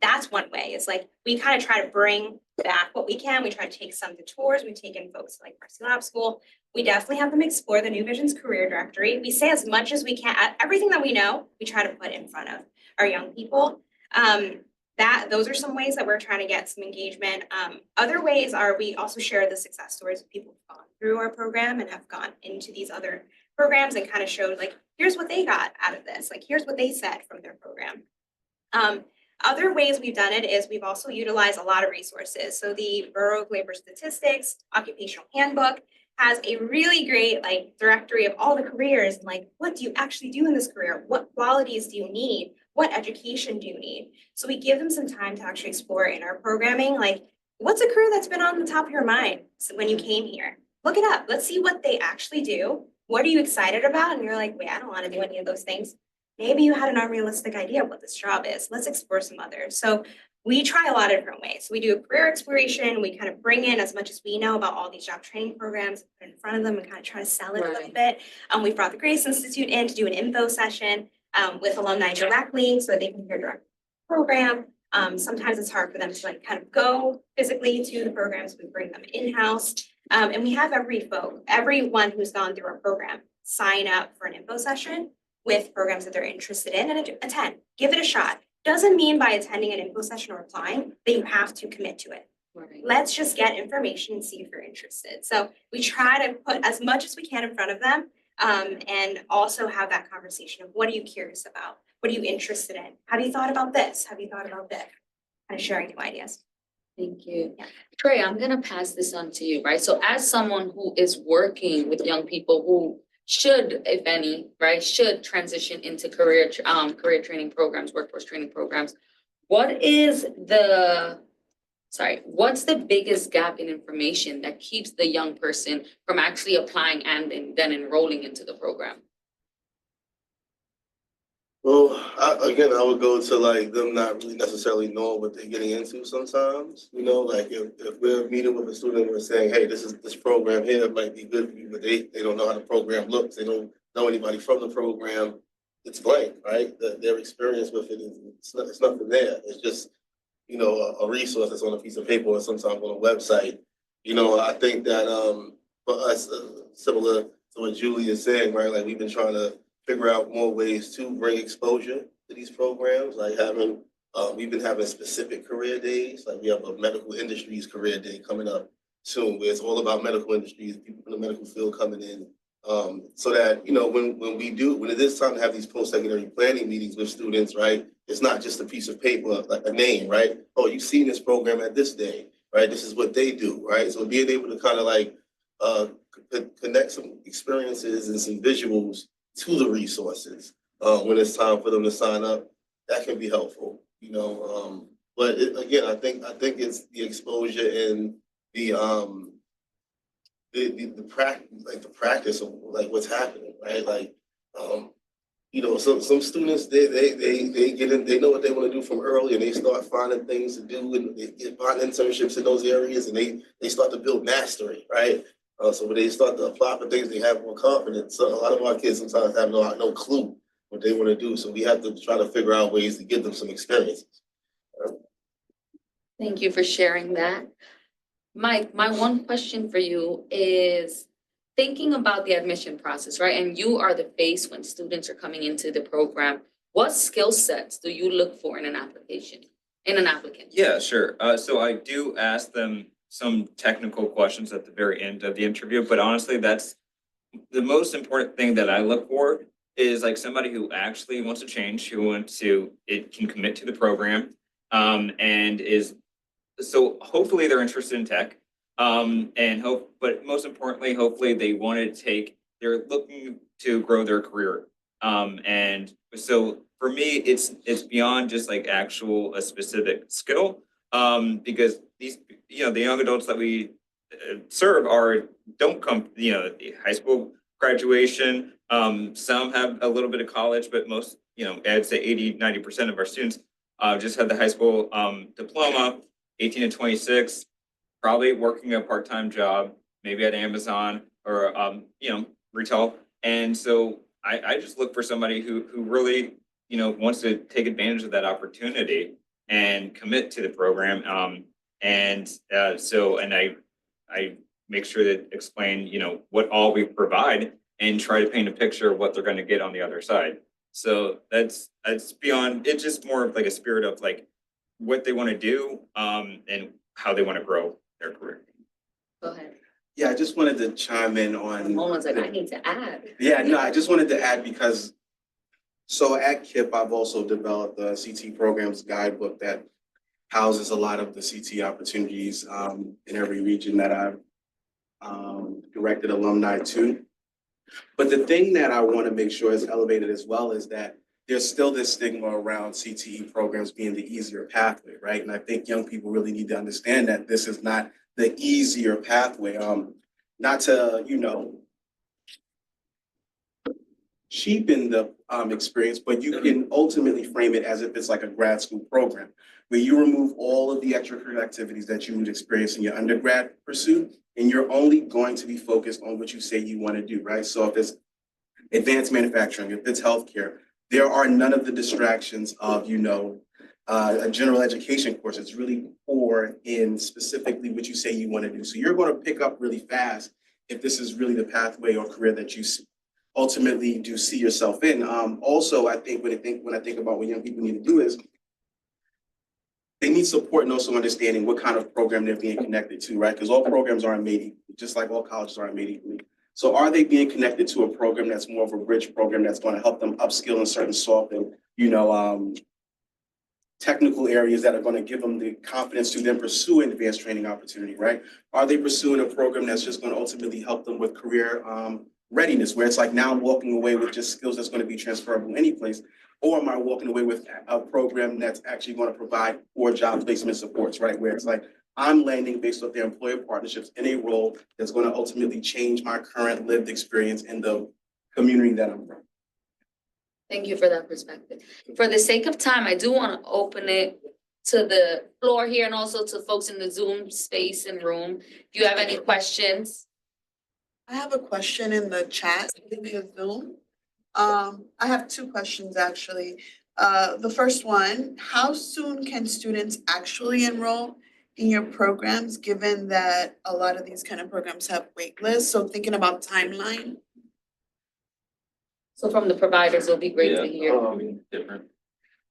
That's one way. It's like we kind of try to bring back what we can. We try to take some to tours. We've taken folks like Varsity Lab School. We definitely have them explore the New Vision's career directory. We say as much as we can, everything that we know, we try to put in front of our young people. Those are some ways that we're trying to get some engagement. Other ways are we also share the success stories of people who've gone through our program and have gone into these other programs and kind of showed like, here's what they got out of this. Like, here's what they said from their program. Other ways we've done it is we've also utilized a lot of resources. So the Bureau of Labor Statistics Occupational Handbook has a really great like directory of all the careers and like, what do you actually do in this career? What qualities do you need? What education do you need? So we give them some time to actually explore in our programming, like what's a career that's been on the top of your mind when you came here? Look it up. Let's see what they actually do. What are you excited about? And you're like, wait, I don't want to do any of those things. Maybe you had an unrealistic idea of what this job is. Let's explore some others. So we try a lot of different ways. So we do a career exploration. We kind of bring in as much as we know about all these job training programs, put it in front of them and kind of try to sell it a little bit. We brought the Grace Institute in to do an info session with alumni directly so that they can hear direct program. Sometimes it's hard for them to like kind of go physically to the programs. We bring them in-house. And we have everyone who's gone through our program sign up for an info session with programs that they're interested in and attend. Give it a shot. Doesn't mean by attending an info session or applying that you have to commit to it. Right. Let's just get information and see if you're interested. So we try to put as much as we can in front of them and also have that conversation of what are you curious about? What are you interested in? Have you thought about this? Have you thought about this? Kind of sharing new ideas. Thank you. Yeah. Trey, I'm gonna pass this on to you, right? So as someone who is working with young people who should, if any, right, should transition into career training programs, workforce training programs, what's the biggest gap in information that keeps the young person from actually applying and then enrolling into the program? Well, I would go to like them not really necessarily knowing what they're getting into sometimes. You know, like if we're meeting with a student and we're saying, hey, this program here might be good for you, but they don't know how the program looks. They don't know anybody from the program. It's blank, right? Their experience with it it's nothing there. It's just, you know, a resource that's on a piece of paper or sometimes on a website. You know, I think that for us, similar to what Julie is saying, right? Like we've been trying to figure out more ways to bring exposure to these programs, like we've been having specific career days. Like we have a medical industries career day coming up soon, where it's all about medical industries, people from the medical field coming in, So that, you know, when it is time to have these post-secondary planning meetings with students, right? It's not just a piece of paper, like a name, right? Oh, you've seen this program at this day, right? This is what they do, right? So being able to kind of like connect some experiences and some visuals to the resources when it's time for them to sign up, that can be helpful, you know. But again, I think it's the exposure and the practice, like the practice of like what's happening, right? Like, you know, some students they get in, they know what they want to do from early, and they start finding things to do, and they find internships in those areas, and they start to build mastery, right? So when they start to apply for things, they have more confidence. So a lot of our kids sometimes have no clue what they want to do, so we have to try to figure out ways to give them some experiences. Thank you for sharing that. Mike, my one question for you is thinking about the admission process, right? And you are the face when students are coming into the program. What skill sets do you look for in an applicant? Yeah, sure. So I do ask them some technical questions at the very end of the interview, but honestly, that's the most important thing that I look for is like somebody who actually wants to change, it can commit to the program, and so hopefully they're interested in tech. But most importantly, hopefully they're looking to grow their career. And so for me, it's beyond just like a specific skill. Because these, the young adults that we serve don't come, high school graduation. Some have a little bit of college, but most, I'd say 80-90% of our students just have the high school diploma, 18 to 26, probably working a part-time job, maybe at Amazon or retail. And so I just look for somebody who really, wants to take advantage of that opportunity and commit to the program. I make sure to explain, what all we provide and try to paint a picture of what they're going to get on the other side. So that's beyond, it's just more of like a spirit of like what they want to do and how they want to grow their career. Go ahead. Yeah, I just wanted to chime in on. Almost like I need to add. Yeah, no, I just wanted to add because, so at KIPP, I've also developed the CT programs guidebook that houses a lot of the CT opportunities in every region that I've directed alumni to. But the thing that I want to make sure is elevated as well is that there's still this stigma around CTE programs being the easier pathway, right? And I think young people really need to understand that this is not the easier pathway. Not to, cheapen the experience, but you can ultimately frame it as if it's like a grad school program where you remove all of the extracurricular activities that you would experience in your undergrad pursuit, and you're only going to be focused on what you say you want to do, right? So if it's advanced manufacturing, if it's healthcare, there are none of the distractions of, a general education course. It's really core in specifically what you say you want to do. So you're going to pick up really fast if this is really the pathway or career that you ultimately do see yourself in. Also, I think when I think about what young people need to do is they need support and also understanding what kind of program they're being connected to, right? Because all programs aren't made equally, just like all colleges aren't made equally. So are they being connected to a program that's more of a bridge program that's going to help them upskill in certain soft and, technical areas that are going to give them the confidence to then pursue an advanced training opportunity, right? Are they pursuing a program that's just going to ultimately help them with career readiness, where it's like now I'm walking away with just skills that's going to be transferable any place? Or am I walking away with a program that's actually going to provide core job placement supports, right? Where it's like I'm landing based off their employer partnerships in a role that's going to ultimately change my current lived experience in the community that I'm from. Thank you for that perspective. For the sake of time, I do want to open it to the floor here and also to folks in the Zoom space and room. Do you have any questions? I have a question in the chat via Zoom. I have two questions actually. The first one, how soon can students actually enroll in your programs, given that a lot of these kind of programs have wait lists? So thinking about timeline. So from the providers, it'll be great to hear. Different.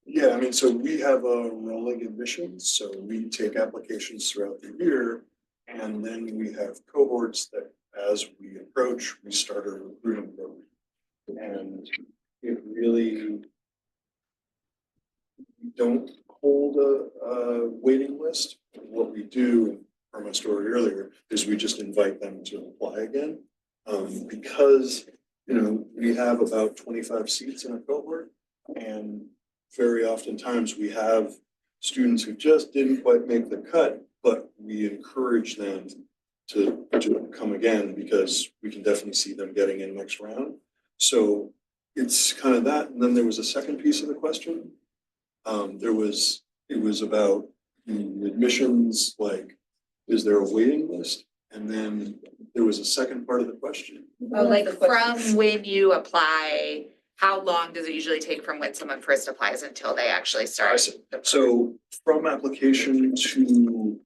Yeah, I mean, so we have a rolling admissions, so we take applications throughout the year. And then we have cohorts that as we approach, we start our recruiting program. And it really, we don't hold a waiting list. What we do, from my story earlier, is we just invite them to apply again. Because, we have about 25 seats in a cohort, and very oftentimes we have students who just didn't quite make the cut, but we encourage them to come again because we can definitely see them getting in next round. So it's kind of that. And then there was a second piece of the question. It was about the admissions, like, is there a waiting list? And then there was a second part of the question. Well, like from when you apply, how long does it usually take from when someone first applies until they actually I start? see. So from application to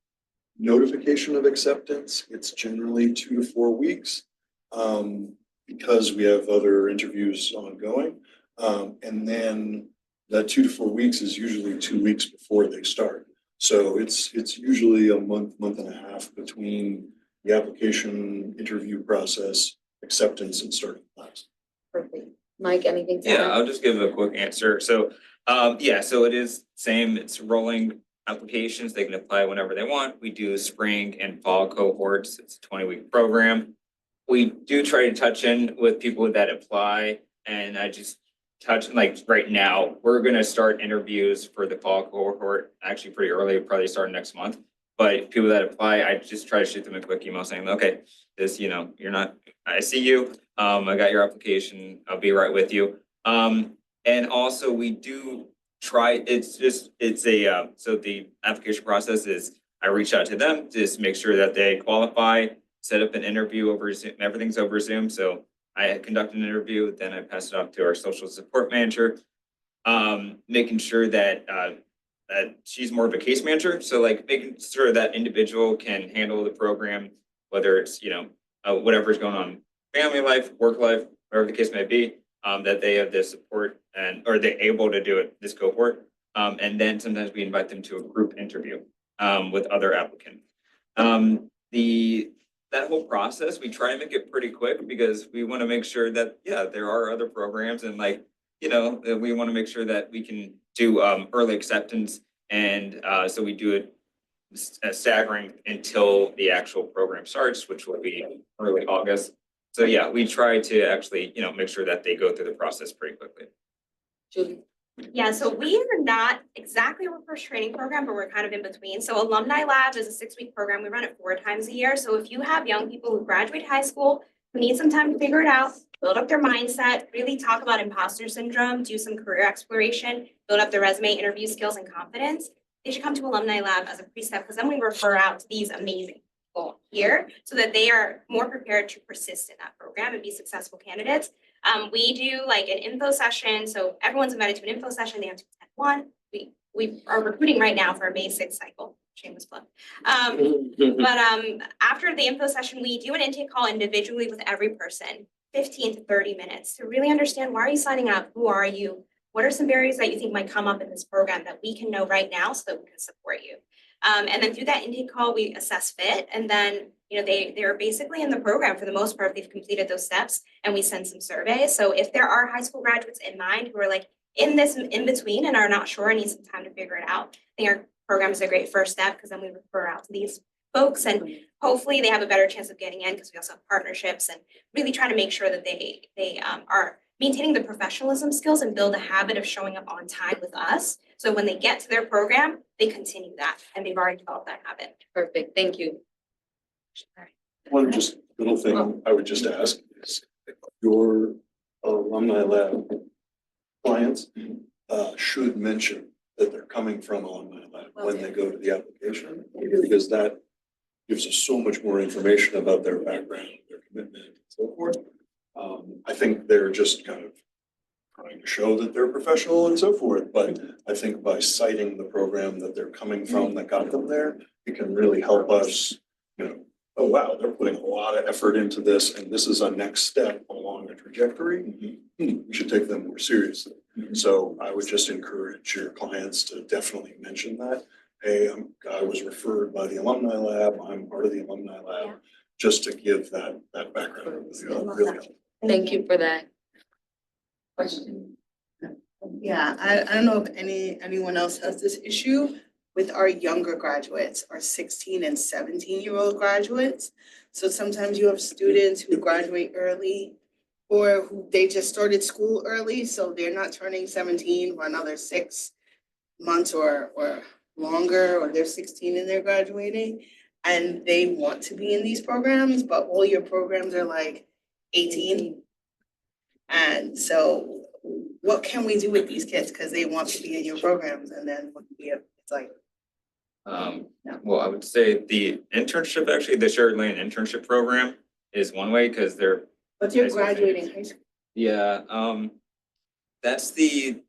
notification of acceptance, it's generally 2 to 4 weeks. Because we have other interviews ongoing. And then that 2 to 4 weeks is usually 2 weeks before they start. So it's usually a month and a half between the application, interview process, acceptance, and starting class. Perfect. Mike, anything to Yeah, add? I'll just give a quick answer. So, so it is same, it's rolling applications. They can apply whenever they want. We do spring and fall cohorts. It's a 20-week program. We do try to touch in with people that apply, and I just touch, like right now, we're gonna start interviews for the fall cohort, actually pretty early, probably start next month. But people that apply, I just try to shoot them a quick email saying, okay, this, you're not, I see you, I got your application, I'll be right with you. And also we do try, so the application process is, I reach out to them, just make sure that they qualify, set up an interview over Zoom, everything's over Zoom, so I conduct an interview, then I pass it off to our social support manager, making sure that she's more of a case manager, so like making sure that individual can handle the program, whether it's, whatever's going on, family life, work life, whatever the case may be, that they have the support or they're able to do it, this cohort. And then sometimes we invite them to a group interview with other applicants. That whole process, we try to make it pretty quick because we want to make sure that, there are other programs and that we want to make sure that we can do early acceptance. And so we do it staggering until the actual program starts, which will be early August. So we try to actually, make sure that they go through the process pretty quickly. Julie? Yeah, so we are not exactly a workforce training program, but we're kind of in between. So Alumni Lab is a 6-week program. We run it 4 times a year. So if you have young people who graduate high school, who need some time to figure it out, build up their mindset, really talk about imposter syndrome, do some career exploration, build up their resume, interview skills, and confidence, they should come to Alumni Lab as a pre-step, because then we refer out to these amazing people here so that they are more prepared to persist in that program and be successful candidates. We do like an info session. So everyone's invited to an info session. They have to attend one. We are recruiting right now for a May 6th cycle. Shameless plug. But after the info session, we do an intake call individually with every person, 15 to 30 minutes, to really understand, why are you signing up? Who are you? What are some barriers that you think might come up in this program that we can know right now so that we can support you? And then through that intake call, we assess fit, and then they're basically in the program for the most part. They've completed those steps, and we send some surveys. So if there are high school graduates in mind who are like in this in between and are not sure and need some time to figure it out, I think our program is a great first step, because then we refer out to these folks, and hopefully they have a better chance of getting in, because we also have partnerships and really trying to make sure that they are maintaining the professionalism skills and build a habit of showing up on time with us. So when they get to their program, they continue that, and they've already developed that habit. Perfect, thank you. One just little thing I would just ask is, your Alumni Lab clients should mention that they're coming from Alumni Lab when they go to the application, because that gives us so much more information about their background, their commitment, and so forth. I think they're just kind of trying to show that they're professional and so forth, but I think by citing the program that they're coming from that got them there, it can really help us, oh wow, they're putting a lot of effort into this, and this is a next step along a trajectory. We should take them more seriously. So I would just encourage your clients to definitely mention that. Hey, I was referred by the Alumni Lab. I'm part of the Alumni Lab. just to give that background. Really. Thank you for that. Question. Yeah, I don't know if anyone else has this issue with our younger graduates, our 16 and 17-year-old graduates. So sometimes you have students who graduate early or who they just started school early, so they're not turning 17 for another 6 months or longer, or they're 16 and they're graduating. And they want to be in these programs, but all your programs are like 18. And so what can we do with these kids? Because they want to be in your programs, and then it's like, Well, I would say the internship, actually, the Shared Lane internship program is one way, because they're, but you're high school graduating high school. yeah, that's the,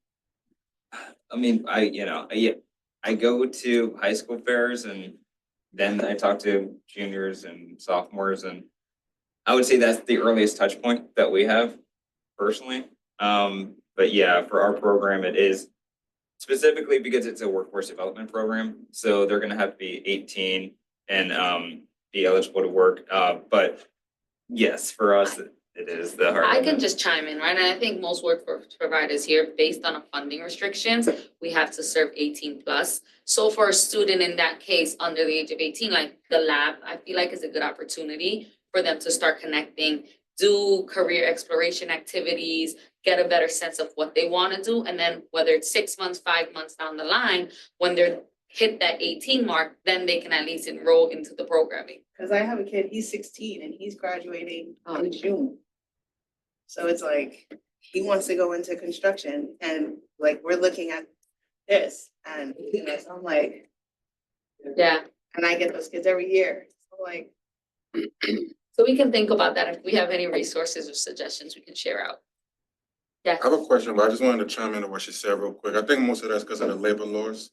I mean, I go to high school fairs, and then I talk to juniors and sophomores, and I would say that's the earliest touch point that we have personally. But yeah, for our program, it is specifically because it's a workforce development program. So they're gonna have to be 18 and be eligible to work. But yes, for us, it is the hard. I can just chime in, right? And I think most workforce providers here, based on funding restrictions, we have to serve 18 plus. So for a student in that case, under the age of 18, like the lab, I feel like is a good opportunity for them to start connecting, do career exploration activities, get a better sense of what they want to do. And then whether it's 6 months, 5 months down the line, when they're hit that 18 mark, then they can at least enroll into the programming. Cause I have a kid, he's 16 and he's graduating in June. So it's like, he wants to go into construction and like, we're looking at this and, you know, so I'm like, Yeah, and I get those kids every year. So like, so we can think about that. If we have any resources or suggestions, we can share out. Yeah. I have a question, but I just wanted to chime in on what she said real quick. I think most of that's because of the labor laws.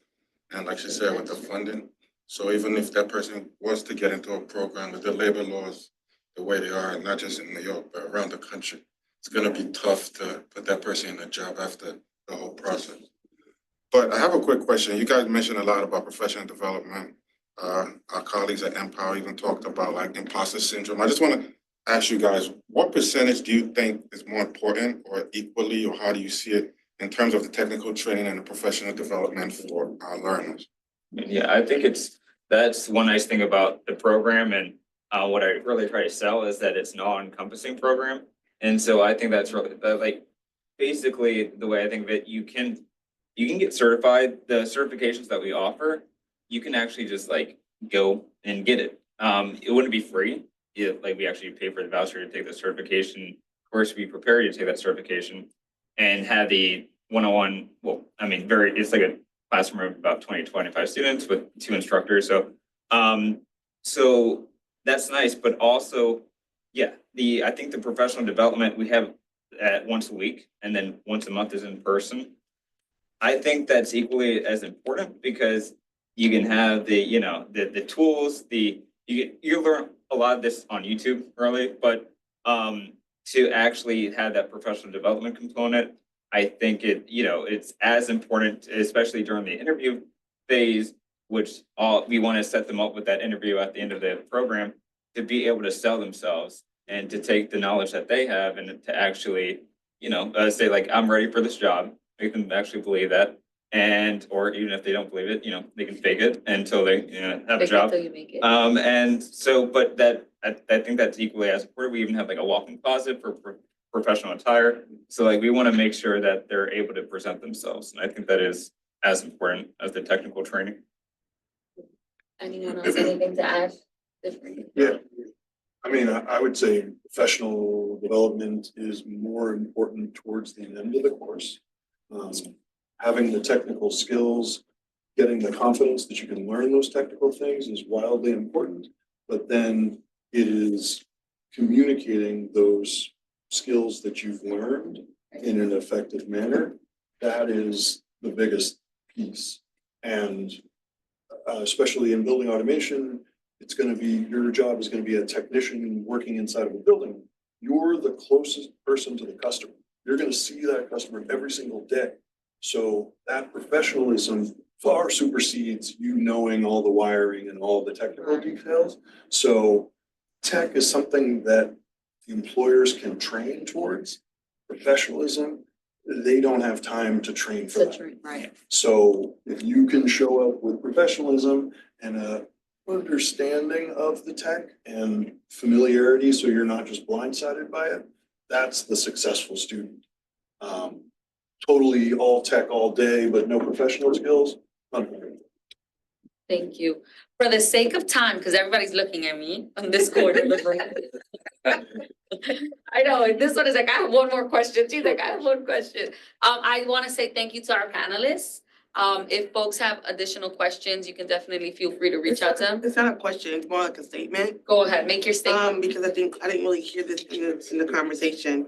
And like she said, with the funding. So even if that person wants to get into a program with the labor laws, the way they are, not just in New York, but around the country, it's gonna be tough to put that person in a job after the whole process. But I have a quick question. You guys mentioned a lot about professional development. Our colleagues at Empower even talked about like imposter syndrome. I just want to ask you guys, what percentage do you think is more important or equally, or how do you see it in terms of the technical training and the professional development for our learners? Yeah, I think that's one nice thing about the program, and what I really try to sell is that it's an all-encompassing program. And so I think that's really, like, basically the way I think of it, you can get certified. The certifications that we offer, you can actually just like go and get it. It wouldn't be free. Like we actually pay for the voucher to take the certification. Of course, we prepare you to take that certification and have the one-on-one, well, I mean, it's like a classroom of about 20 to 25 students with 2 instructors. So that's nice, but also, yeah, I think the professional development we have at once a week, and then once a month is in person. I think that's equally as important, because you can have the tools, you learn a lot of this on YouTube early, but to actually have that professional development component, I think it's as important, especially during the interview phase, which we want to set them up with that interview at the end of the program to be able to sell themselves and to take the knowledge that they have and to actually, say like, I'm ready for this job. Make them actually believe that. Or even if they don't believe it, they can fake it until they have a job. Until you make it. And so, but I think that's equally as important. We even have like a walk-in closet for professional attire. So like, we want to make sure that they're able to present themselves. And I think that is as important as the technical training. Anyone else, anything to add? Yeah, I mean, I would say professional development is more important towards the end of the course. Having the technical skills, getting the confidence that you can learn those technical things is wildly important, but then it is communicating those skills that you've learned in an effective manner. That is the biggest piece. And especially in building automation, it's going to be, your job is going to be a technician working inside of a building. You're the closest person to the customer. You're going to see that customer every single day. So that professionalism far supersedes you knowing all the wiring and all the technical details. So Tech is something that the employers can train towards. Professionalism, they don't have time to train for that. Right. So if you can show up with professionalism and a understanding of the tech and familiarity, so you're not just blindsided by it, that's the successful student. Totally all tech all day, but no professional skills. Unbelievable. Thank you. For the sake of time, because everybody's looking at me on this corner. I know, this one is like, I have one more question. She's like, I have one question. I want to say thank you to our panelists. If folks have additional questions, you can definitely feel free to reach out to them. It's not a question, it's more like a statement. Go ahead, make your statement. Because I think, I didn't really hear this in the conversation.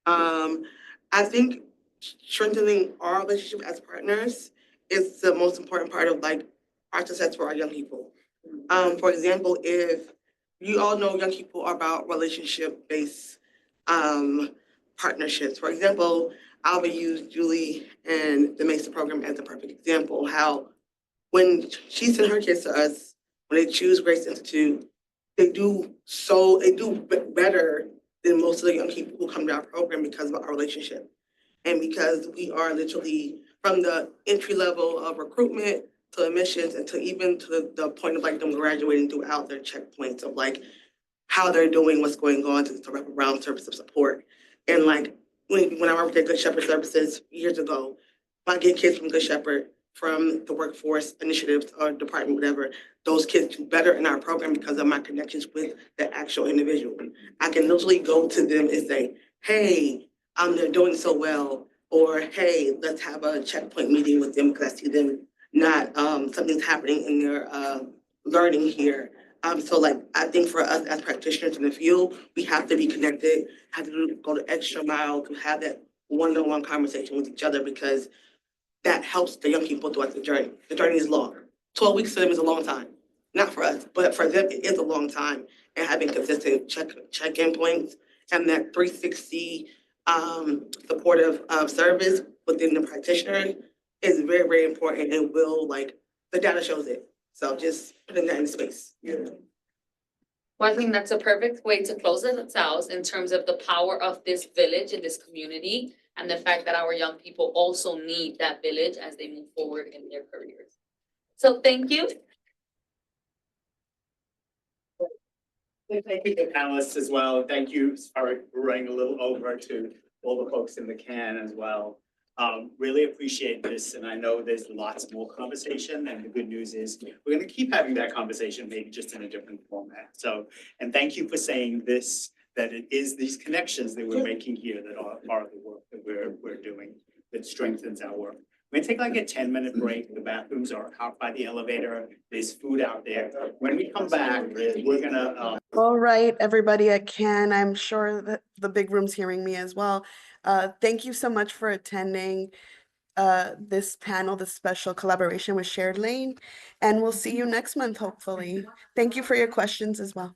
I think strengthening our relationship as partners is the most important part of like our success for our young people. For example, if you all know young people are about relationship-based partnerships. For example, I would use Julie and the Mesa program as a perfect example, how when she sent her kids to us, when they choose Grace Institute, they do better than most of the young people who come to our program because of our relationship. And because we are literally from the entry level of recruitment to admissions and to even to the point of like them graduating throughout their checkpoints of like how they're doing, what's going on to wrap around service of support. And like when I worked at Good Shepherd Services years ago, I get kids from Good Shepherd from the workforce initiatives or department, whatever, those kids do better in our program because of my connections with the actual individual. I can literally go to them and say, hey, they're doing so well, or hey, let's have a checkpoint meeting with them because I see them not, something's happening in their learning here. So like, I think for us as practitioners in the field, we have to be connected, have to go the extra mile to have that one-on-one conversation with each other because that helps the young people throughout the journey. The journey is long. 12 weeks to them is a long time. Not for us, but for them, it is a long time. And having consistent check-in points and that 360 supportive service within the practitioner is very, very important and will like, the data shows it. So just putting that in space. Yeah. Well, I think that's a perfect way to close it out in terms of the power of this village and this community and the fact that our young people also need that village as they move forward in their careers. So thank you. Thank you to the panelists as well. Thank you, sorry, we're running a little over to all the folks in the CAAN as well. Really appreciate this, and I know there's lots more conversation, and the good news is we're gonna keep having that conversation, maybe just in a different format. So, and thank you for saying this, that it is these connections that we're making here that are part of the work that we're doing that strengthens our work. We're gonna take like a 10-minute break. The bathrooms are out by the elevator. There's food out there. When we come back, we're gonna All right, everybody at CAAN, I'm sure that the big room's hearing me as well. Thank you so much for attending this panel, this special collaboration with Shared Lane, and we'll see you next month, hopefully. Thank you for your questions as well.